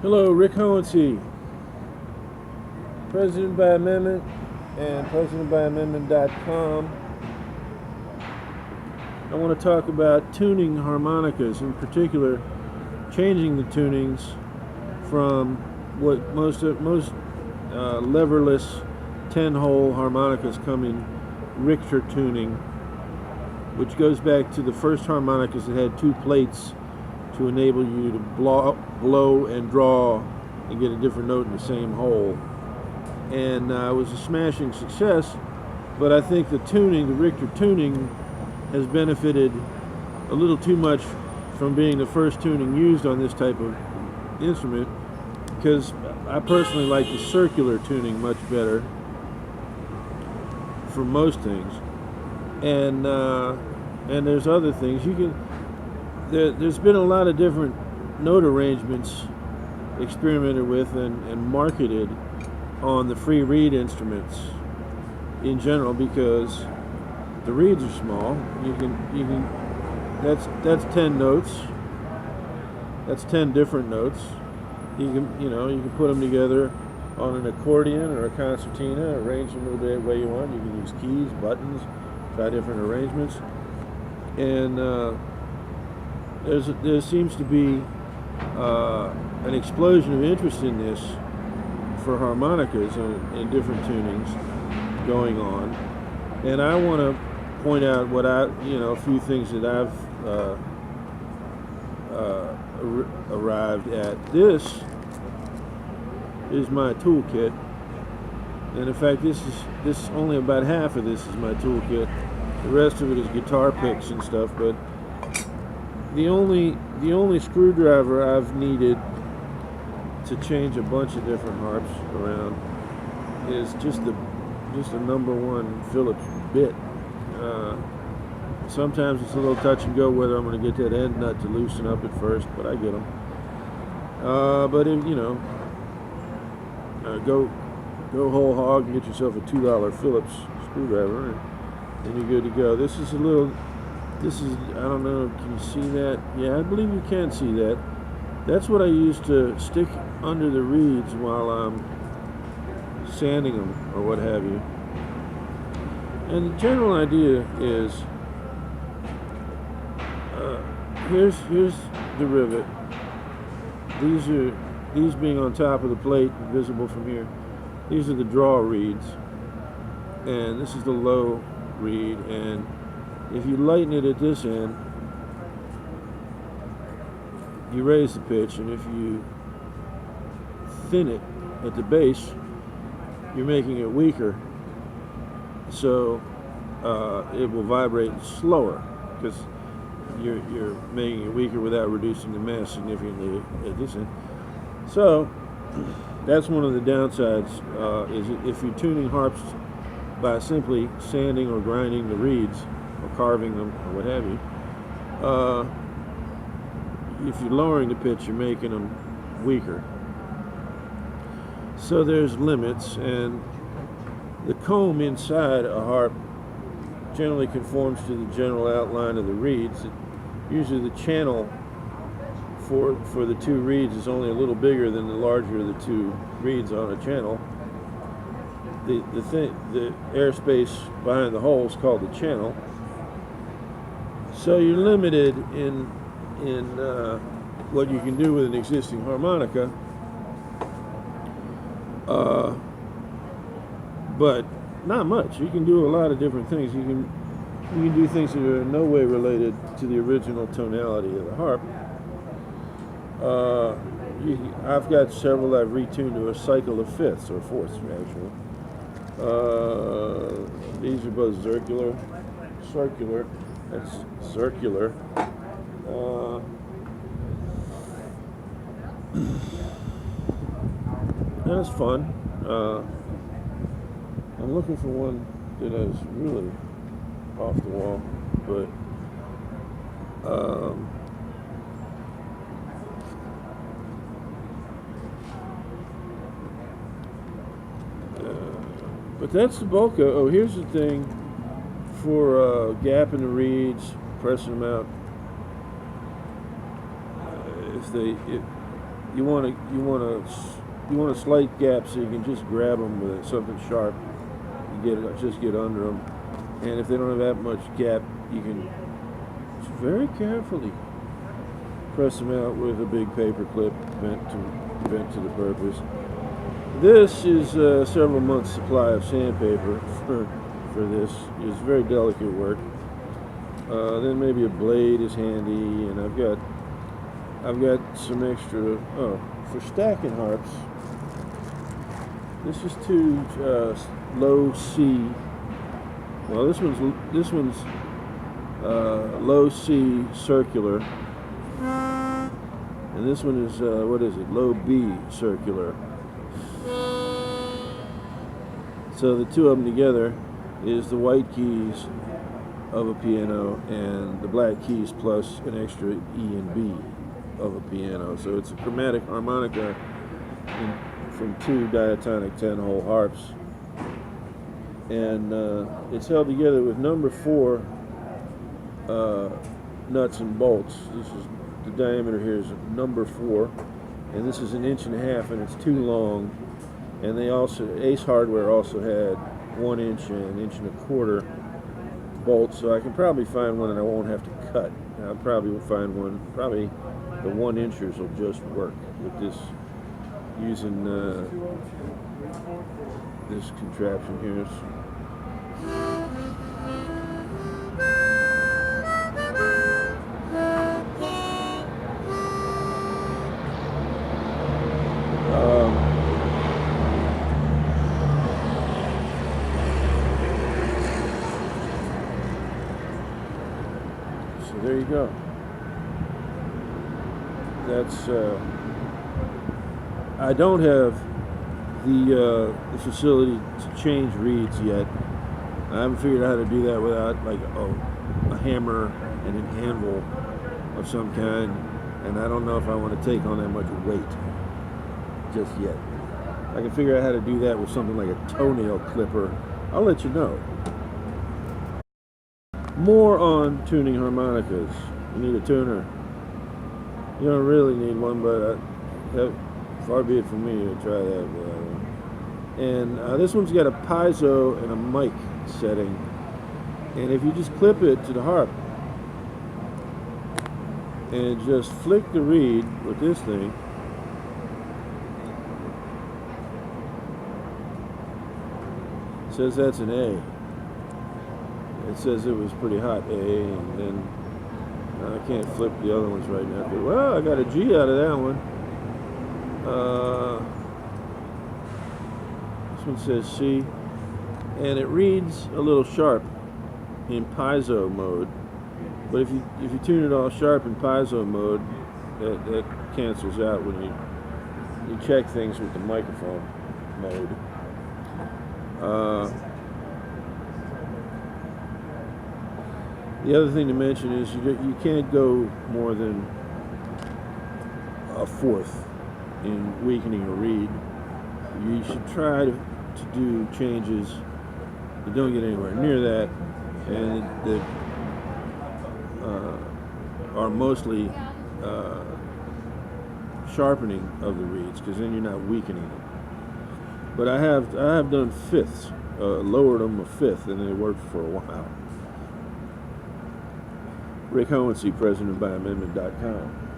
Hello, Rick Hohensee, President by Amendment and PresidentByAmendment.com. I want to talk about tuning harmonicas, in particular, changing the tunings from what most leverless 10-hole harmonicas come in Richter tuning, which goes back to the first harmonicas that had two plates to enable you to blow and draw and get a different note in the same hole. And it was a smashing success, but I think the Richter tuning, has benefited a little too much from being the first tuning used on this type of instrument, because I personally like the circular tuning much better for most things. And there's other things you can. There's been a lot of different note arrangements experimented with and marketed on the free reed instruments in general, because the reeds are small. You can that's 10 notes. That's 10 different notes. You can put them together on an accordion or a concertina, arrange them the way you want. You can use keys, buttons, try different arrangements, and there seems to be an explosion of interest in this for harmonicas and different tunings going on. And I want to point out a few things that I've arrived at. This is my toolkit, and in fact, this only about half of this is my toolkit. The rest of it is guitar picks and stuff. But the only screwdriver I've needed to change a bunch of different harps around is just a number one Phillips bit. Sometimes it's a little touch and go whether I'm going to get that end nut to loosen up at first, but I get them. But if go whole hog and get yourself a $2 Phillips screwdriver, and you're good to go. This is I don't know, can you see that? Yeah, I believe you can see that. That's what I use to stick under the reeds while I'm sanding them or what have you. And the general idea is, here's the rivet. These being on top of the plate, visible from here. These are the draw reeds, and this is the low reed. And if you lighten it at this end, you raise the pitch, and if you thin it at the base, you're making it weaker. So it will vibrate slower, because you're making it weaker without reducing the mass significantly at this end. So that's one of the downsides, is if you're tuning harps by simply sanding or grinding the reeds or carving them or what have you, if you're lowering the pitch, you're making them weaker. So there's limits, and the comb inside a harp generally conforms to the general outline of the reeds. Usually the channel for the two reeds is only a little bigger than the larger of the two reeds on a channel. The airspace behind the hole is called the channel. So you're limited in what you can do with an existing harmonica, but not much. You can do a lot of different things. You can do things that are in no way related to the original tonality of the harp. I've got several I've retuned to a cycle of fifths, or fourths actually. These are both circular. That's circular. That's fun. I'm looking for one that is really off the wall, but that's the bulk of. Oh, here's the thing for gap in the reeds, pressing them out. you want a slight gap so you can just grab them with something sharp. You just get under them, and if they don't have that much gap, you can just very carefully press them out with a big paper clip bent to the purpose. This is several months' supply of sandpaper for this. It's very delicate work. Then maybe a blade is handy, and I've got some extra for stacking harps. This is two low C. Well, this one's low C circular, and this one is what is it? Low B circular. So the two of them together is the white keys of a piano and the black keys plus an extra E and B of a piano. So it's a chromatic harmonica from two diatonic 10-hole harps. And it's held together with number 4 nuts and bolts. This is the diameter here is number 4, and this is 1.5 inches, and it's too long. And they also, Ace Hardware also had 1 inch and 1.25 inch bolts, so I can probably find one that I won't have to cut. I'll probably find one, probably the 1 inchers will just work with this, using this contraption here. So there you go. That's I don't have the facility to change reeds yet. I haven't figured out how to do that without like a hammer and an anvil of some kind, and I don't know if I want to take on that much weight just yet. I can figure out how to do that with something like a toenail clipper. I'll let you know. More on tuning harmonicas. You need a tuner. You don't really need one, but far be it from me to try that. And this one's got a piezo and a mic setting. And if you just clip it to the harp and just flick the reed with this thing, it says that's an A. It says it was pretty hot A, and then I can't flip the other ones right now. Well, I got a G out of that one. This one says C, and it reads a little sharp in piezo mode. But if you tune it all sharp in piezo mode, that cancels out when you check things with the microphone mode. The other thing to mention is you can't go more than a fourth in weakening a reed. You should try to do changes that don't get anywhere near that, and that are mostly sharpening of the reeds, because then you're not weakening them. But I have done fifths, lowered them a fifth, and they worked for a while. Rick Hohensee, president of ByAmendment.com.